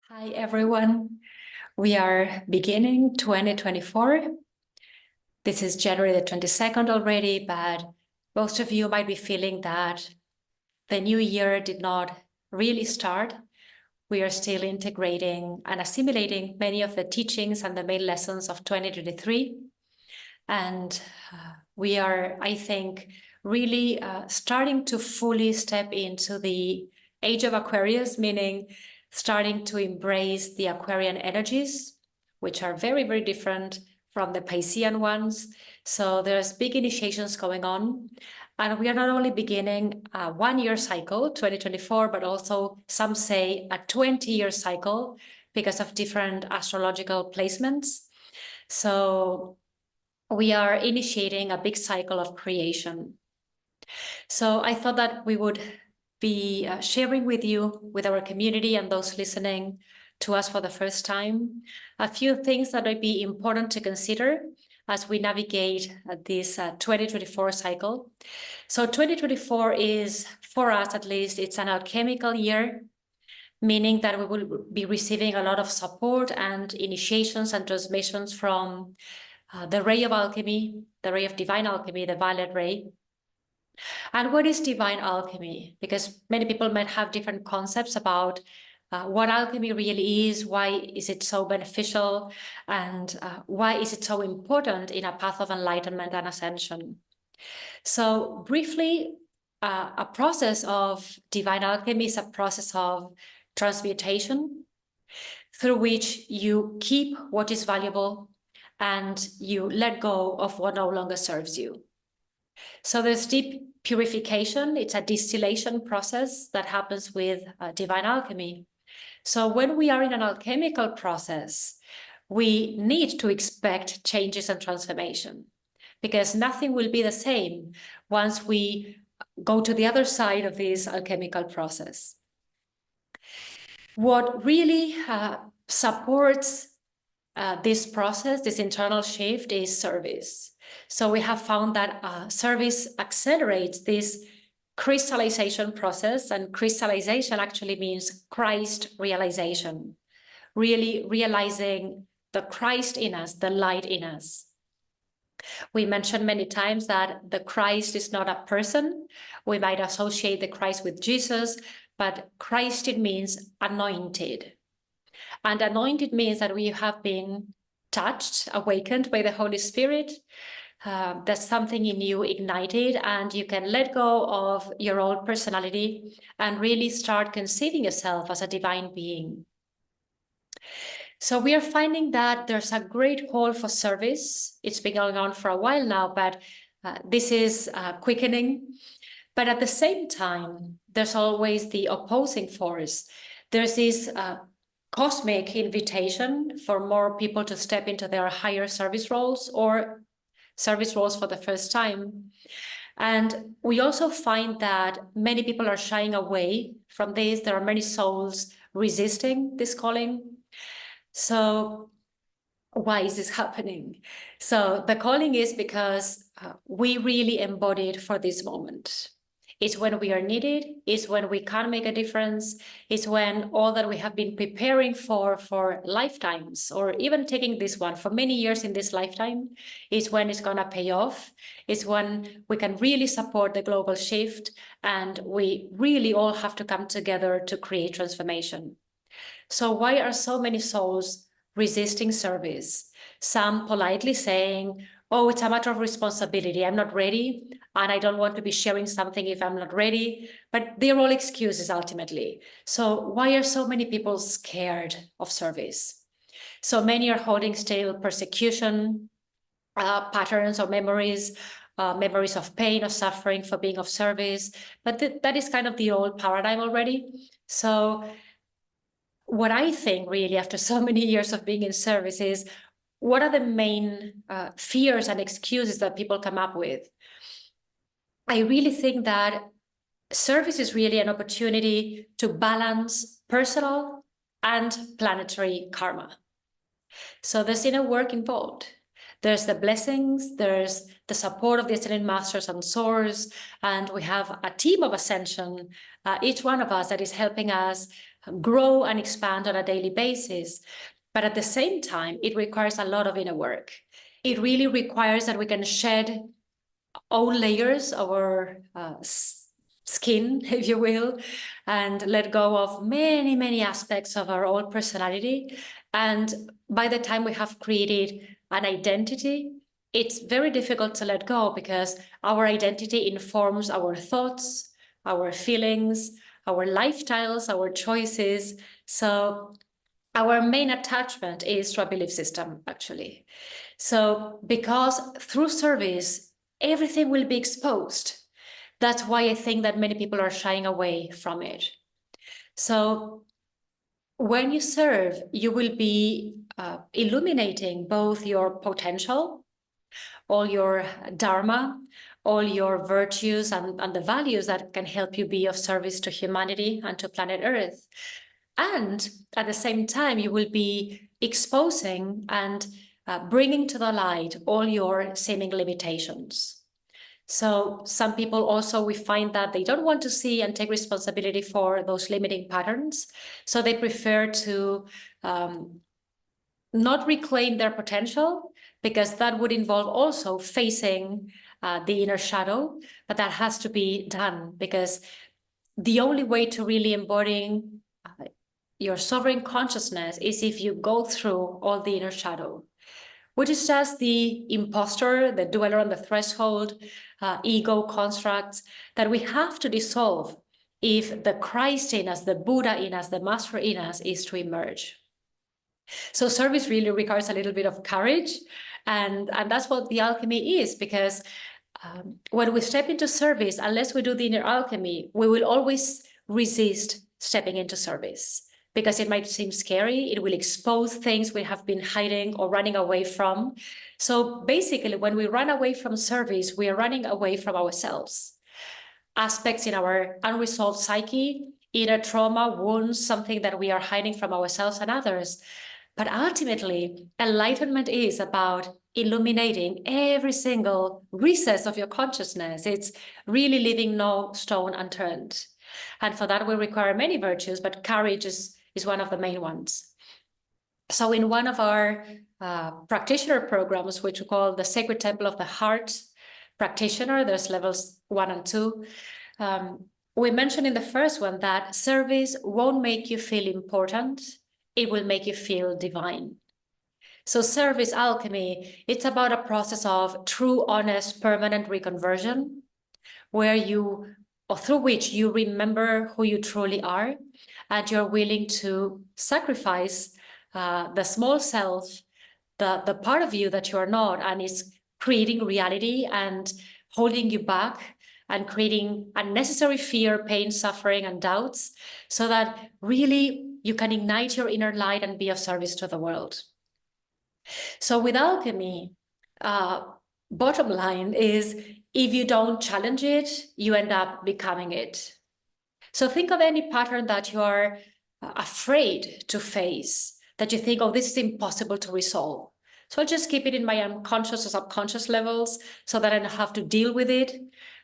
Hi, everyone. We are beginning 2024. This is January the 22nd already, but most of you might be feeling that the new year did not really start. We are still integrating and assimilating many of the teachings and the main lessons of 2023. And we are, I think, really starting to fully step into the age of Aquarius, meaning starting to embrace the Aquarian energies, which are very, very different from the Piscean ones. So there's big initiations going on. And we are not only beginning a 1-year cycle, 2024, but also some say a 20-year cycle because of different astrological placements. So we are initiating a big cycle of creation. So I thought that we would be sharing with you, with our community and those listening to us for the first time, a few things that might be important to consider as we navigate this 2024 cycle. So 2024 is, for us at least, it's an alchemical year, meaning that we will be receiving a lot of support and initiations and transmissions from the ray of alchemy, the ray of divine alchemy, the violet ray. And what is divine alchemy? Because many people might have different concepts about what alchemy really is, why is it so beneficial, and why is it so important in a path of enlightenment and ascension. So briefly, a process of divine alchemy is a process of transmutation through which you keep what is valuable and you let go of what no longer serves you. So there's deep purification. It's a distillation process that happens with divine alchemy. So when we are in an alchemical process, we need to expect changes and transformation, because nothing will be the same once we go to the other side of this alchemical process. What really supports this process, this internal shift, is service. So we have found that service accelerates this crystallization process, and crystallization actually means Christ realization, really realizing the Christ in us, the light in us. We mentioned many times that the Christ is not a person. We might associate the Christ with Jesus, but Christ, it means anointed. And anointed means that we have been touched, awakened by the Holy Spirit. There's something in you ignited, and you can let go of your old personality and really start conceiving yourself as a divine being. So we are finding that there's a great call for service. It's been going on for a while now, but this is quickening. But at the same time, there's always the opposing force. There's this cosmic invitation for more people to step into their higher service roles or service roles for the first time. And we also find that many people are shying away from this. There are many souls resisting this calling. So why is this happening? So the calling is because we really embody it for this moment. It's when we are needed, it's when we can make a difference, it's when all that we have been preparing for lifetimes, or even taking this one for many years in this lifetime, is when it's gonna pay off. It's when we can really support the global shift, and we really all have to come together to create transformation. So why are so many souls resisting service? Some politely saying, oh, it's a matter of responsibility. I'm not ready, and I don't want to be sharing something if I'm not ready. But they're all excuses ultimately. So why are so many people scared of service? So many are holding still persecution patterns or memories, memories of pain or suffering for being of service. But that is kind of the old paradigm already. So what I think really after so many years of being in service is, what are the main fears and excuses that people come up with? I really think that service is really an opportunity to balance personal and planetary karma. So there's inner work involved. There's the blessings, there's the support of the Ascended Masters and Source, and we have a team of ascension, each one of us that is helping us grow and expand on a daily basis. But at the same time, it requires a lot of inner work. It really requires that we can shed all layers of our skin, if you will, and let go of many, many aspects of our own personality. And by the time we have created an identity, it's very difficult to let go, because our identity informs our thoughts, our feelings, our lifestyles, our choices. So our main attachment is to a belief system, actually. So because through service, everything will be exposed. That's why I think that many people are shying away from it. So when you serve, you will be illuminating both your potential, all your dharma, all your virtues and the values that can help you be of service to humanity and to planet Earth. And at the same time, you will be exposing and bringing to the light all your seeming limitations. So some people also, we find that they don't want to see and take responsibility for those limiting patterns. So they prefer to not reclaim their potential, because that would involve also facing the inner shadow. But that has to be done, because the only way to really embodying your sovereign consciousness is if you go through all the inner shadow, which is just the imposter, the dweller on the threshold, ego constructs that we have to dissolve if the Christ in us, the Buddha in us, the Master in us is to emerge. So service really requires a little bit of courage, and that's what the alchemy is, because when we step into service, unless we do the inner alchemy, we will always resist stepping into service, because it might seem scary. It will expose things we have been hiding or running away from. So basically, when we run away from service, we are running away from ourselves. Aspects in our unresolved psyche, inner trauma, wounds, something that we are hiding from ourselves and others. But ultimately, enlightenment is about illuminating every single recess of your consciousness. It's really leaving no stone unturned. And for that, we require many virtues, but courage is one of the main ones. So in one of our practitioner programs, which we call the Sacred Temple of the Heart Practitioner, there's levels 1 and 2. We mentioned in the first one that service won't make you feel important. It will make you feel divine. So service alchemy, it's about a process of true, honest, permanent reconversion, where you, or through which you remember who you truly are, and you're willing to sacrifice the small self, the part of you that you are not, and is creating reality and holding you back and creating unnecessary fear, pain, suffering, and doubts, so that really you can ignite your inner light and be of service to the world. So with alchemy, bottom line is, if you don't challenge it, you end up becoming it. So think of any pattern that you are afraid to face, that you think, oh, this is impossible to resolve. So I'll just keep it in my unconscious or subconscious levels so that I don't have to deal with it.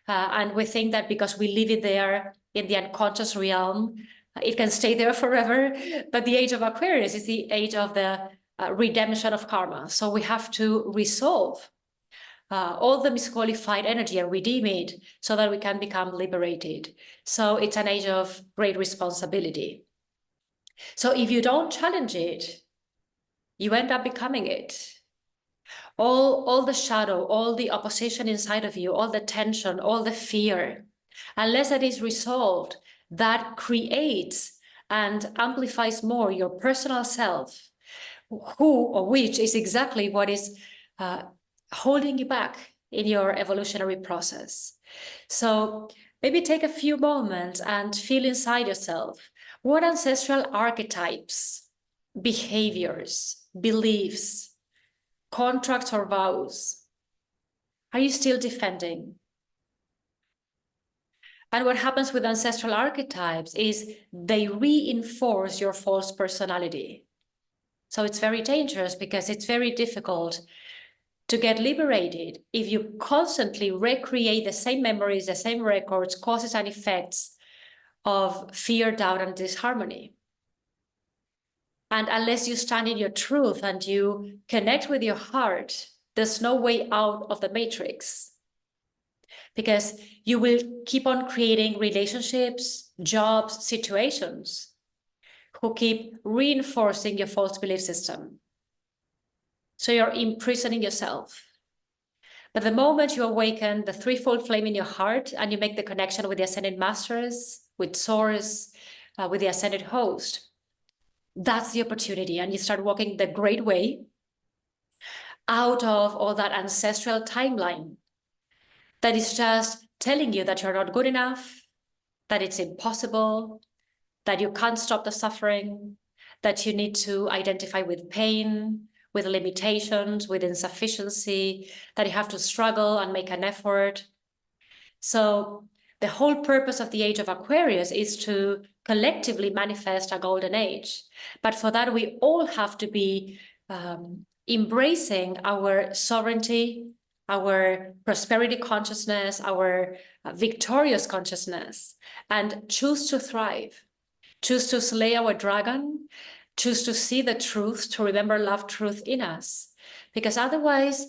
And we think that because we leave it there in the unconscious realm, it can stay there forever. But the age of Aquarius is the age of the redemption of karma. So we have to resolve all the misqualified energy and redeem it so that we can become liberated. So it's an age of great responsibility. So if you don't challenge it, you end up becoming it. All the shadow, all the opposition inside of you, all the tension, all the fear, unless it is resolved, that creates and amplifies more your personal self, who or which is exactly what is holding you back in your evolutionary process. So maybe take a few moments and feel inside yourself, what ancestral archetypes, behaviors, beliefs, contracts or vows are you still defending? And what happens with ancestral archetypes is they reinforce your false personality. So it's very dangerous, because it's very difficult to get liberated if you constantly recreate the same memories, the same records, causes and effects of fear, doubt, and disharmony. And unless you stand in your truth and you connect with your heart, there's no way out of the matrix. Because you will keep on creating relationships, jobs, situations who keep reinforcing your false belief system. So you're imprisoning yourself. But the moment you awaken the threefold flame in your heart and you make the connection with the ascended masters, with source, with the ascended host, that's the opportunity. And you start walking the great way out of all that ancestral timeline that is just telling you that you're not good enough, that it's impossible, that you can't stop the suffering, that you need to identify with pain, with limitations, with insufficiency, that you have to struggle and make an effort. So the whole purpose of the age of Aquarius is to collectively manifest a golden age. But for that, we all have to be embracing our sovereignty, our prosperity consciousness, our victorious consciousness, and choose to thrive, choose to slay our dragon, choose to see the truth, to remember love truth in us. Because otherwise,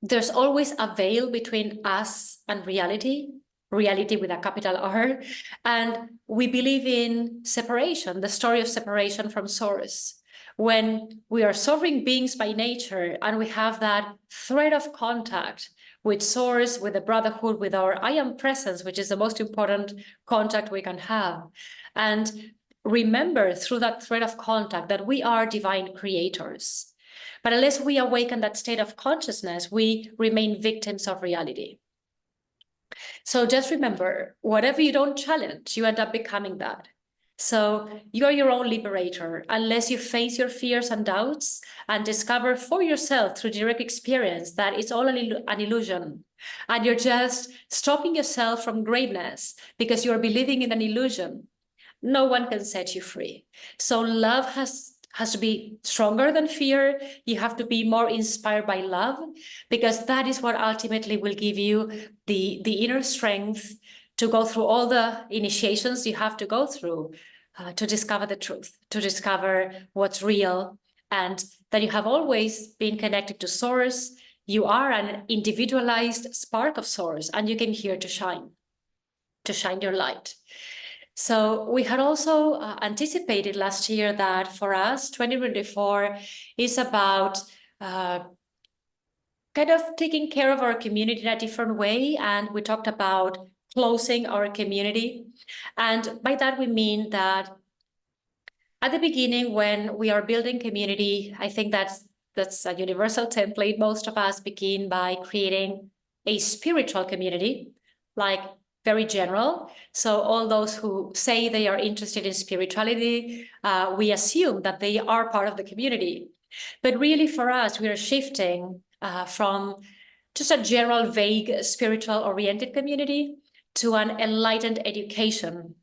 there's always a veil between us and reality with a capital R. And we believe in separation, the story of separation from source. When we are sovereign beings by nature and we have that thread of contact with source, with the brotherhood, with our I am presence, which is the most important contact we can have. And remember through that thread of contact that we are divine creators. But unless we awaken that state of consciousness, we remain victims of reality. So just remember, whatever you don't challenge, you end up becoming that. So you're your own liberator, unless you face your fears and doubts and discover for yourself through direct experience that it's all an illusion. And you're just stopping yourself from greatness because you're believing in an illusion. No one can set you free. So love has to be stronger than fear. You have to be more inspired by love, because that is what ultimately will give you the inner strength to go through all the initiations you have to go through to discover the truth, to discover what's real, and that you have always been connected to source. You are an individualized spark of source, and you came here to shine your light. So we had also anticipated last year that for us, 2024 is about kind of taking care of our community in a different way. And we talked about closing our community. And by that, we mean that at the beginning, when we are building community, I think that's a universal template. Most of us begin by creating a spiritual community, like very general. So all those who say they are interested in spirituality, we assume that they are part of the community. But really for us, we are shifting from just a general, vague, spiritual-oriented community to an enlightened education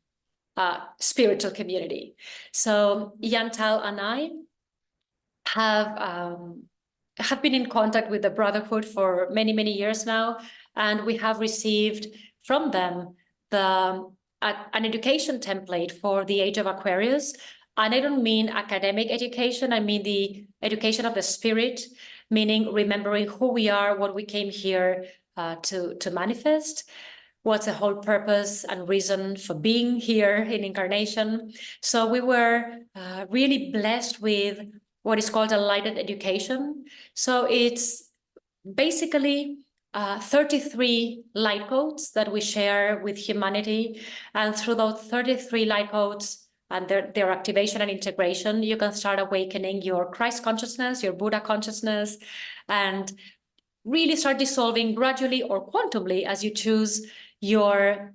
spiritual community. So Yantal and I have been in contact with the Brotherhood for many, many years now, and we have received from them an education template for the age of Aquarius. And I don't mean academic education, I mean the education of the spirit, meaning remembering who we are, what we came here to manifest, what's the whole purpose and reason for being here in incarnation. So we were really blessed with what is called Enlightened Education. So it's basically 33 light codes that we share with humanity. And through those 33 light codes and their activation and integration, you can start awakening your Christ consciousness, your Buddha consciousness, and really start dissolving gradually or quantumly as you choose your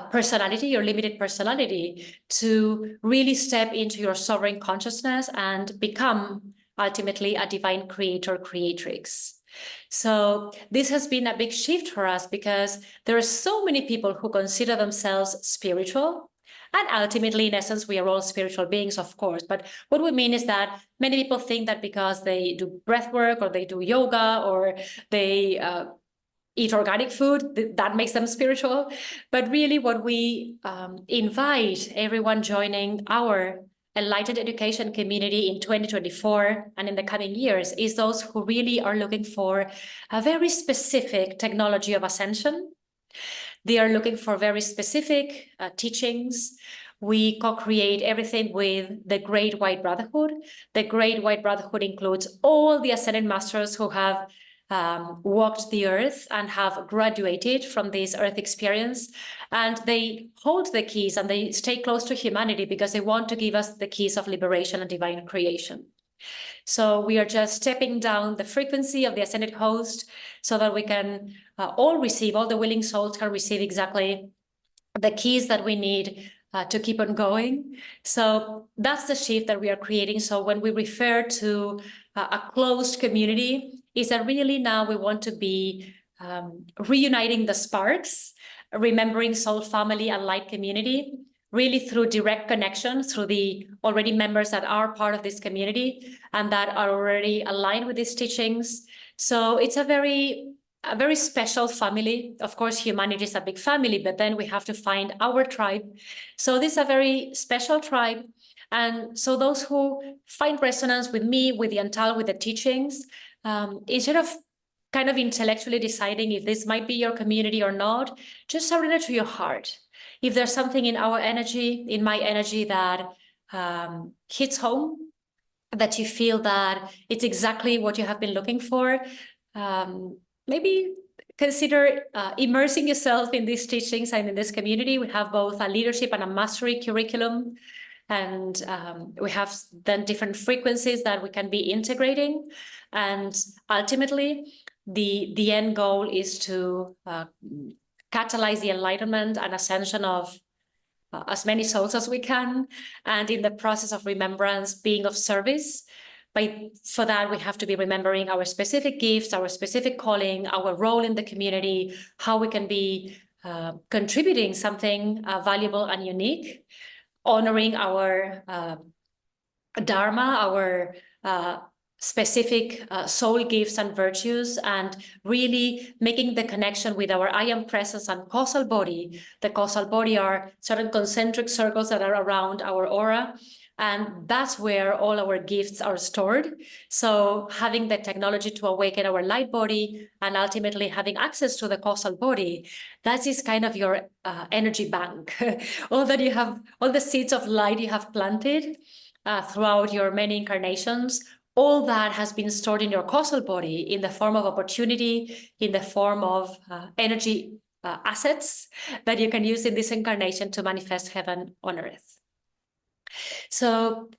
personality, your limited personality, to really step into your sovereign consciousness and become ultimately a divine creator, creatrix. So this has been a big shift for us because there are so many people who consider themselves spiritual. And ultimately, in essence, we are all spiritual beings, of course. But what we mean is that many people think that because they do breath work or they do yoga or they eat organic food, that makes them spiritual. But really what we invite everyone joining our Enlightened Education community in 2024 and in the coming years is those who really are looking for a very specific technology of ascension. They are looking for very specific teachings. We co-create everything with the Great White Brotherhood. The Great White Brotherhood includes all the Ascended Masters who have walked the earth and have graduated from this earth experience. And they hold the keys and they stay close to humanity because they want to give us the keys of liberation and divine creation. So we are just stepping down the frequency of the ascended host so that we can all the willing souls can receive exactly the keys that we need to keep on going. So that's the shift that we are creating. So when we refer to a closed community, is that really now we want to be reuniting the sparks, remembering soul family and light community, really through direct connection, through the already members that are part of this community and that are already aligned with these teachings. So it's a very special family. Of course, humanity is a big family, but then we have to find our tribe. So this is a very special tribe. And so those who find resonance with me, with Yantal, with the teachings, instead of kind of intellectually deciding if this might be your community or not, just surrender to your heart. If there's something in our energy, in my energy that hits home, that you feel that it's exactly what you have been looking for, maybe consider immersing yourself in these teachings and in this community. We have both a leadership and a mastery curriculum, and we have then different frequencies that we can be integrating. And ultimately, the end goal is to catalyze the enlightenment and ascension of as many souls as we can, and in the process of remembrance, being of service. But for that, we have to be remembering our specific gifts, our specific calling, our role in the community, how we can be contributing something valuable and unique, honoring our DHARMA, our specific soul gifts and virtues, and really making the connection with our I am presence and causal body. The causal body are certain concentric circles that are around our aura, and that's where all our gifts are stored. So having the technology to awaken our light body and ultimately having access to the causal body, that is kind of your energy bank. All that you have, all the seeds of light you have planted throughout your many incarnations, all that has been stored in your causal body in the form of opportunity, in the form of energy assets that you can use in this incarnation to manifest heaven on earth. So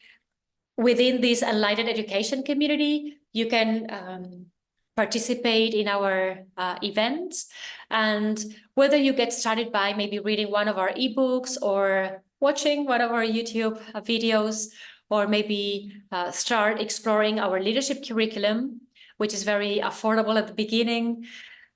within this Enlightened Education community, you can participate in our events. And whether you get started by maybe reading one of our ebooks or watching one of our YouTube videos, or maybe start exploring our leadership curriculum, which is very affordable at the beginning.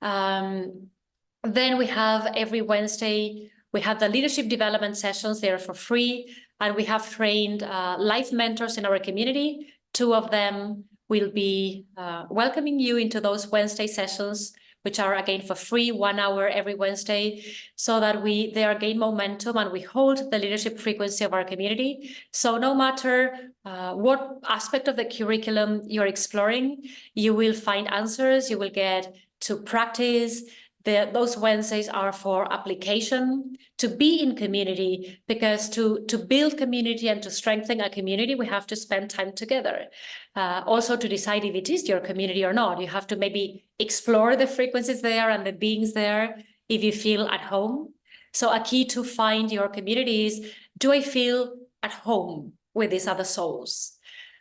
Then we have every Wednesday, we have the leadership development sessions. They are for free. And we have trained life mentors in our community. 2 of them will be welcoming you into those Wednesday sessions, which are again for free, 1 hour every Wednesday, so that they are gain momentum and we hold the leadership frequency of our community. So no matter what aspect of the curriculum you're exploring, you will find answers, you will get to practice. Those Wednesdays are for application, to be in community, because to build community and to strengthen a community, we have to spend time together. Also to decide if it is your community or not. You have to maybe explore the frequencies there and the beings there if you feel at home. So a key to find your community is, do I feel at home with these other souls?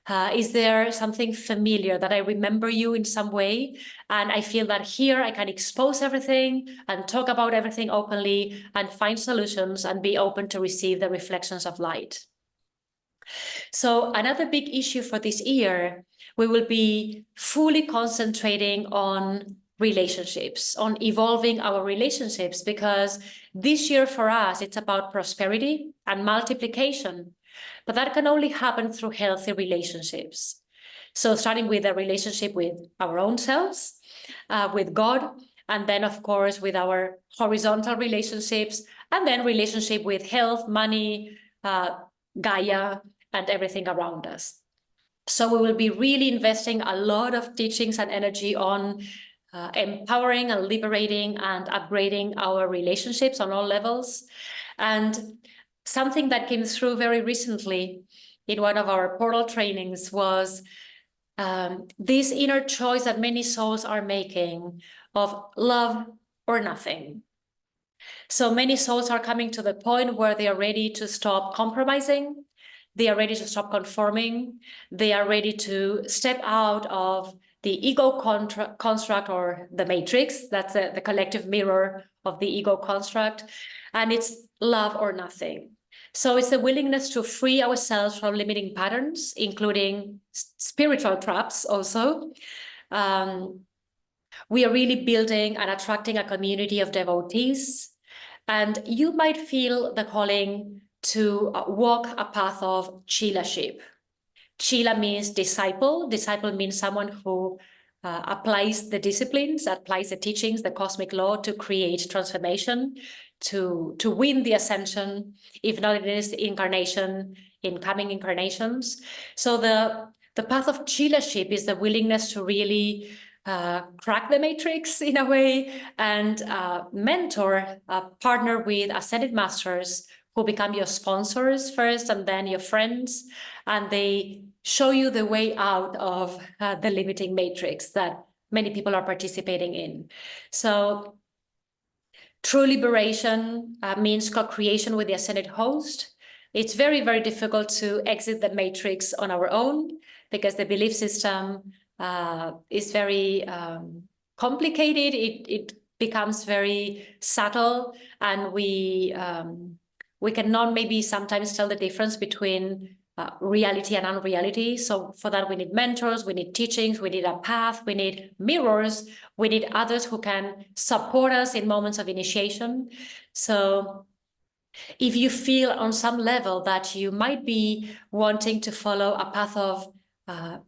Is there something familiar that I remember you in some way? And I feel that here I can expose everything and talk about everything openly and find solutions and be open to receive the reflections of light. So another big issue for this year, we will be fully concentrating on relationships, on evolving our relationships, because this year for us, it's about prosperity and multiplication. But that can only happen through healthy relationships. So starting with a relationship with our own selves, with God, and then, of course, with our horizontal relationships, and then relationship with health, money, Gaia, and everything around us. So we will be really investing a lot of teachings and energy on empowering and liberating and upgrading our relationships on all levels. And something that came through very recently in one of our portal trainings was this inner choice that many souls are making of love or nothing. So many souls are coming to the point where they are ready to stop compromising. They are ready to stop conforming. They are ready to step out of the ego construct or the matrix. That's the collective mirror of the ego construct. And it's love or nothing. So it's the willingness to free ourselves from limiting patterns, including spiritual traps also. We are really building and attracting a community of devotees. And you might feel the calling to walk a path of chilaship. Chila means disciple. Disciple means someone who applies the disciplines, applies the teachings, the cosmic law to create transformation, to win the ascension, if not in this incarnation, in coming incarnations. So the path of chilaship is the willingness to really crack the matrix in a way and mentor, partner with ascended masters who become your sponsors first and then your friends, and they show you the way out of the limiting matrix that many people are participating in. So true liberation means co-creation with the ascended host. It's very, very difficult to exit the matrix on our own because the belief system is very complicated. It becomes very subtle, and we cannot maybe sometimes tell the difference between reality and unreality. So for that, we need mentors, we need teachings, we need a path, we need mirrors, we need others who can support us in moments of initiation. So if you feel on some level that you might be wanting to follow a path of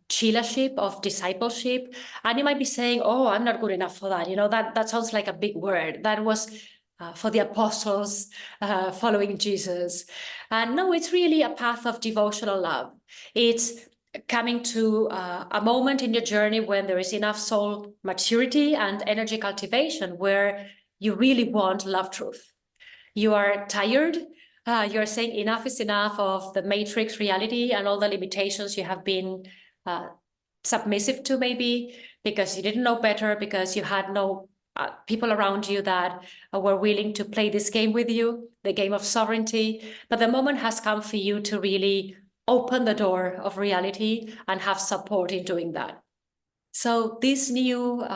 chilaship, of discipleship, and you might be saying, oh, I'm not good enough for that. You know, that sounds like a big word. That was for the apostles following Jesus. And no, it's really a path of devotional love. It's coming to a moment in your journey when there is enough soul maturity and energy cultivation where you really want love truth. You are tired. You're saying enough is enough of the matrix reality and all the limitations you have been submissive to, maybe because you didn't know better, because you had no people around you that were willing to play this game with you, the game of sovereignty. But the moment has come for you to really open the door of reality and have support in doing that. So this new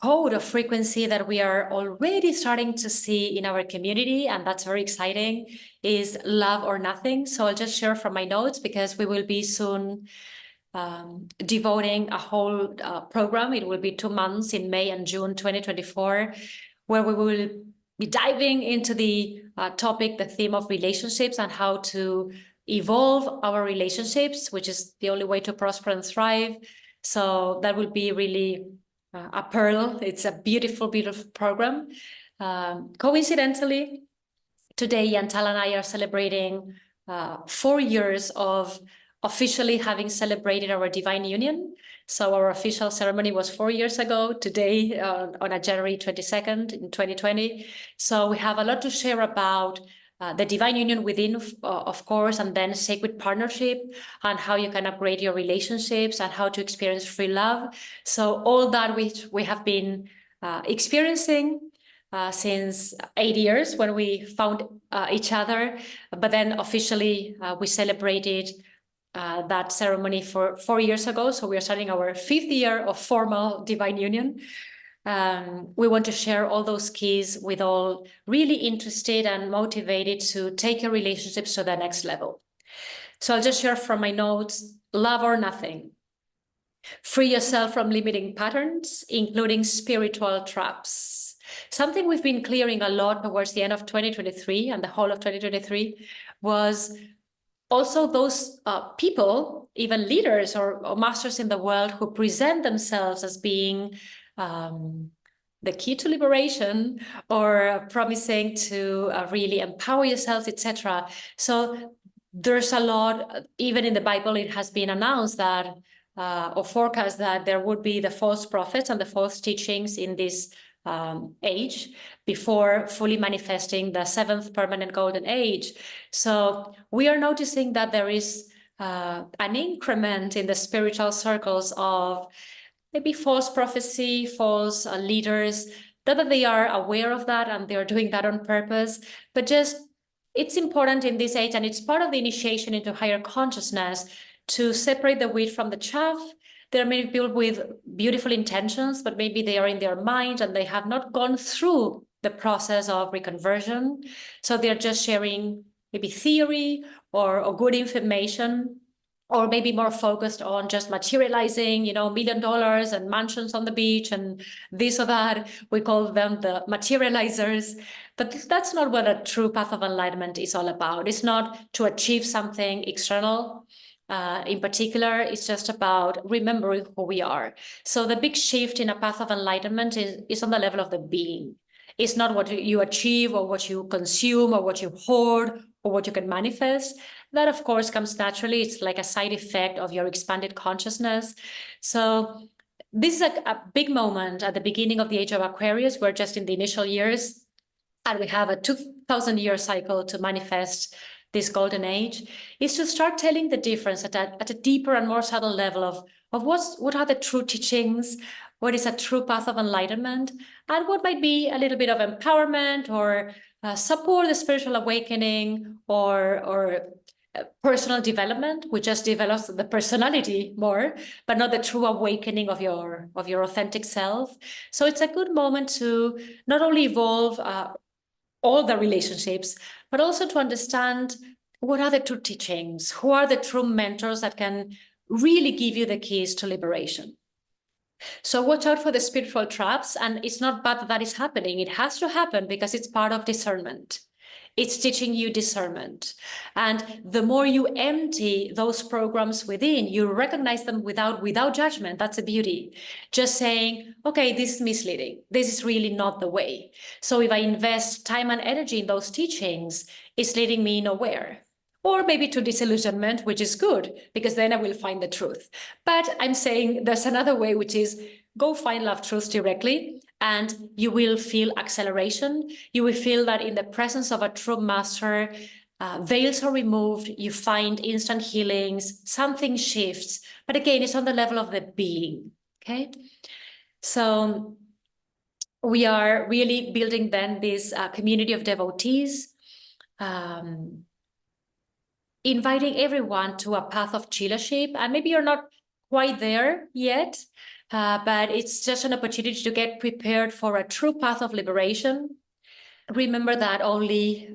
code of frequency that we are already starting to see in our community, and that's very exciting, is love or nothing. So I'll just share from my notes because we will be soon devoting a whole program. It will be 2 months in May and June 2024, where we will be diving into the topic, the theme of relationships and how to evolve our relationships, which is the only way to prosper and thrive. So that will be really a pearl. It's a beautiful, beautiful program. Coincidentally, today, Yantal and I are celebrating 4 years of officially having celebrated our divine union. So our official ceremony was 4 years ago today on a January 22nd in 2020. So we have a lot to share about the divine union within, of course, and then sacred partnership and how you can upgrade your relationships and how to experience free love. So all that which we have been experiencing since 8 years when we found each other, but then officially we celebrated that ceremony for 4 years ago. So we are starting our 5th year of formal divine union. We want to share all those keys with all really interested and motivated to take your relationships to the next level. So I'll just share from my notes, love or nothing. Free yourself from limiting patterns, including spiritual traps. Something we've been clearing a lot towards the end of 2023 and the whole of 2023 was also those people, even leaders or masters in the world, who present themselves as being the key to liberation or promising to really empower yourselves, etc. So there's a lot, even in the Bible, it has been announced that, or forecast that there would be the false prophets and the false teachings in this age before fully manifesting the seventh permanent golden age. So we are noticing that there is an increment in the spiritual circles of maybe false prophecy, false leaders, not that they are aware of that and they're doing that on purpose, but just it's important in this age, and it's part of the initiation into higher consciousness, to separate the wheat from the chaff. There are many people with beautiful intentions, but maybe they are in their mind and they have not gone through the process of reconversion. So they're just sharing maybe theory or good information, or maybe more focused on just materializing, $1 million and mansions on the beach and this or that. We call them the materializers. But that's not what a true path of enlightenment is all about. It's not to achieve something external. In particular, it's just about remembering who we are. So the big shift in a path of enlightenment is on the level of the being. It's not what you achieve or what you consume or what you hoard or what you can manifest. That, of course, comes naturally. It's like a side effect of your expanded consciousness. So this is a big moment at the beginning of the age of Aquarius. We're just in the initial years, and we have a 2,000-year cycle to manifest this golden age, is to start telling the difference at a deeper and more subtle level of what are the true teachings, what is a true path of enlightenment, and what might be a little bit of empowerment or support the spiritual awakening or personal development, which just develops the personality more, but not the true awakening of your authentic self. So it's a good moment to not only evolve all the relationships, but also to understand what are the true teachings, who are the true mentors that can really give you the keys to liberation. So watch out for the spiritual traps, and it's not bad that is happening. It has to happen because it's part of discernment. It's teaching you discernment. And the more you empty those programs within, you recognize them without judgment. That's a beauty. Just saying, okay, this is misleading. This is really not the way. So if I invest time and energy in those teachings, it's leading me nowhere. Or maybe to disillusionment, which is good, because then I will find the truth. But I'm saying there's another way, which is go find love truth directly, and you will feel acceleration. You will feel that in the presence of a true master, veils are removed, you find instant healings, something shifts. But again, it's on the level of the being, okay? So we are really building then this community of devotees, inviting everyone to a path of chillaship. And maybe you're not quite there yet, but it's just an opportunity to get prepared for a true path of liberation. Remember that only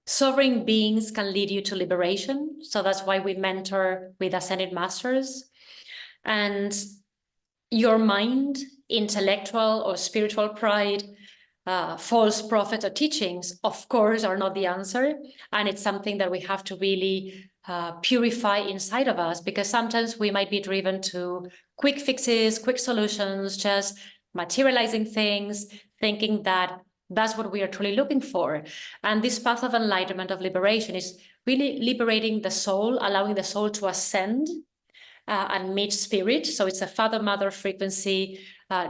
sovereign beings can lead you to liberation. So that's why we mentor with ascended masters. And your mind, intellectual or spiritual pride, false prophets or teachings, of course, are not the answer. And it's something that we have to really purify inside of us, because sometimes we might be driven to quick fixes, quick solutions, just materializing things, thinking that that's what we are truly looking for. And this path of enlightenment, of liberation, is really liberating the soul, allowing the soul to ascend and meet spirit. So it's a father-mother frequency,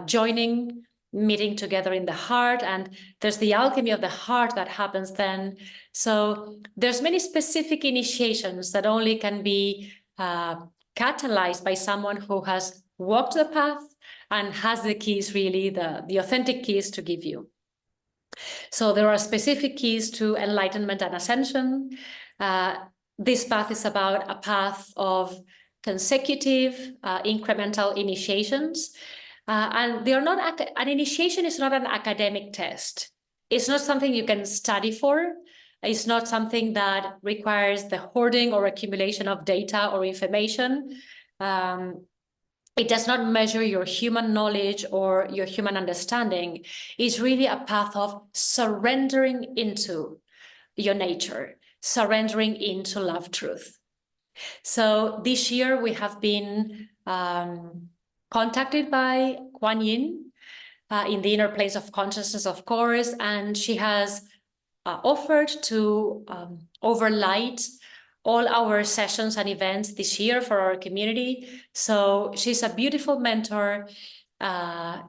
joining, meeting together in the heart, and there's the alchemy of the heart that happens then. So there's many specific initiations that only can be catalyzed by someone who has walked the path and has the keys, really the authentic keys to give you. So there are specific keys to enlightenment and ascension. This path is about a path of consecutive incremental initiations. And they are not, an initiation is not an academic test. It's not something you can study for. It's not something that requires the hoarding or accumulation of data or information. It does not measure your human knowledge or your human understanding. It's really a path of surrendering into your nature, surrendering into love truth. So this year we have been contacted by Kuan Yin in the inner place of consciousness, of course, and she has offered to overlight all our sessions and events this year for our community. So she's a beautiful mentor.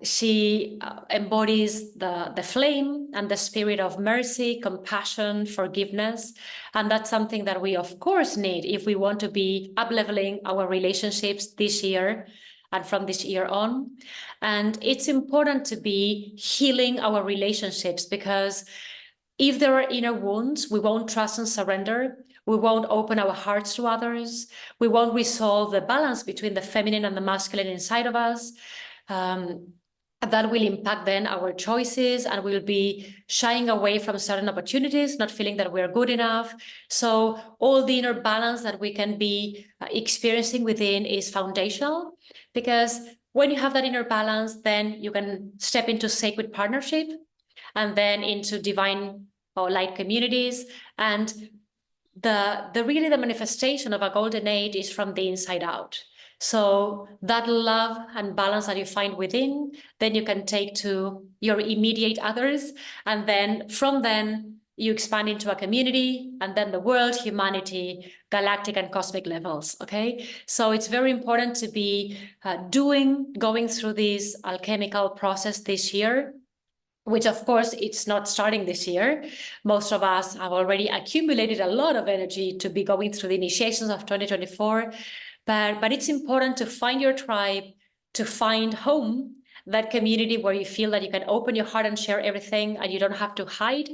She embodies the flame and the spirit of mercy, compassion, forgiveness. And that's something that we, of course, need if we want to be up-leveling our relationships this year and from this year on. And it's important to be healing our relationships, because if there are inner wounds, we won't trust and surrender. We won't open our hearts to others. We won't resolve the balance between the feminine and the masculine inside of us. That will impact then our choices, and we'll be shying away from certain opportunities, not feeling that we're good enough. So all the inner balance that we can be experiencing within is foundational, because when you have that inner balance, then you can step into sacred partnership and then into divine or light communities. And really the manifestation of a golden age is from the inside out. So that love and balance that you find within, then you can take to your immediate others. And then from then you expand into a community, and then the world, humanity, galactic and cosmic levels, okay? So it's very important to be going through this alchemical process this year, which of course it's not starting this year. Most of us have already accumulated a lot of energy to be going through the initiations of 2024, but it's important to find your tribe, to find home, that community where you feel that you can open your heart and share everything and you don't have to hide.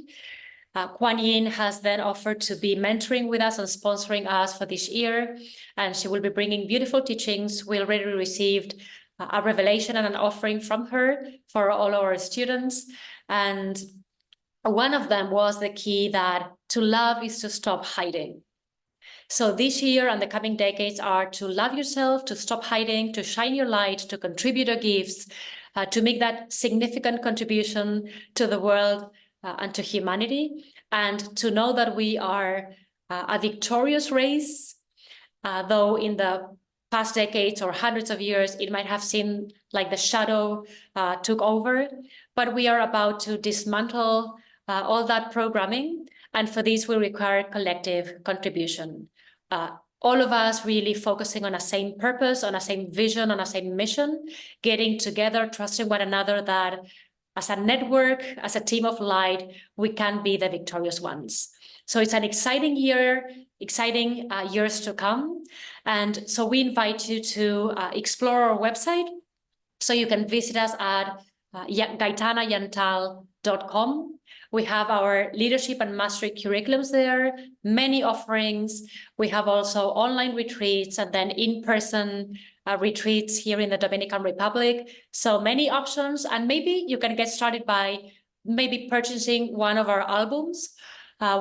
Kuan Yin has then offered to be mentoring with us and sponsoring us for this year, and she will be bringing beautiful teachings. We already received a revelation and an offering from her for all our students. And one of them was the key that to love is to stop hiding. So this year and the coming decades are to love yourself, to stop hiding, to shine your light, to contribute your gifts, to make that significant contribution to the world and to humanity, and to know that we are a victorious race, though in the past decades or hundreds of years, it might have seemed like the shadow took over, but we are about to dismantle all that programming. And for this, we require collective contribution. All of us really focusing on a same purpose, on a same vision, on a same mission, getting together, trusting one another that as a network, as a team of light, we can be the victorious ones. So it's an exciting year, exciting years to come. And so we invite you to explore our website. So you can visit us at gaitanayantal.com. We have our leadership and mastery curriculums there, many offerings. We have also online retreats and then in-person retreats here in the Dominican Republic. So many options, and maybe you can get started by maybe purchasing one of our albums.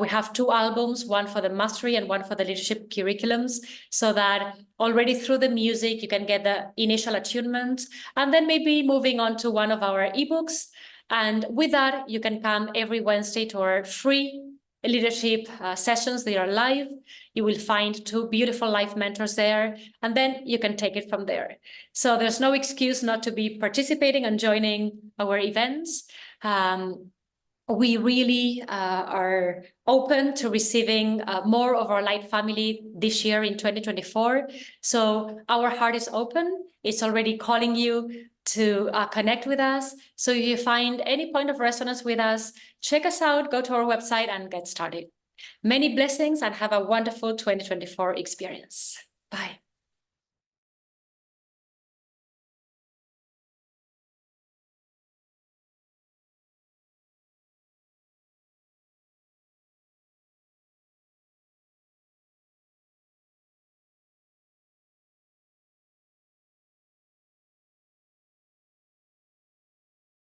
We have 2 albums, one for the mastery and one for the leadership curriculums, so that already through the music, you can get the initial attunement, and then maybe moving on to one of our ebooks. And with that, you can come every Wednesday to our free leadership sessions. They are live. You will find 2 beautiful life mentors there, and then you can take it from there. So there's no excuse not to be participating and joining our events. We really are open to receiving more of our light family this year in 2024. So our heart is open. It's already calling you to connect with us. So if you find any point of resonance with us, check us out, go to our website and get started. Many blessings and have a wonderful 2024 experience. Bye.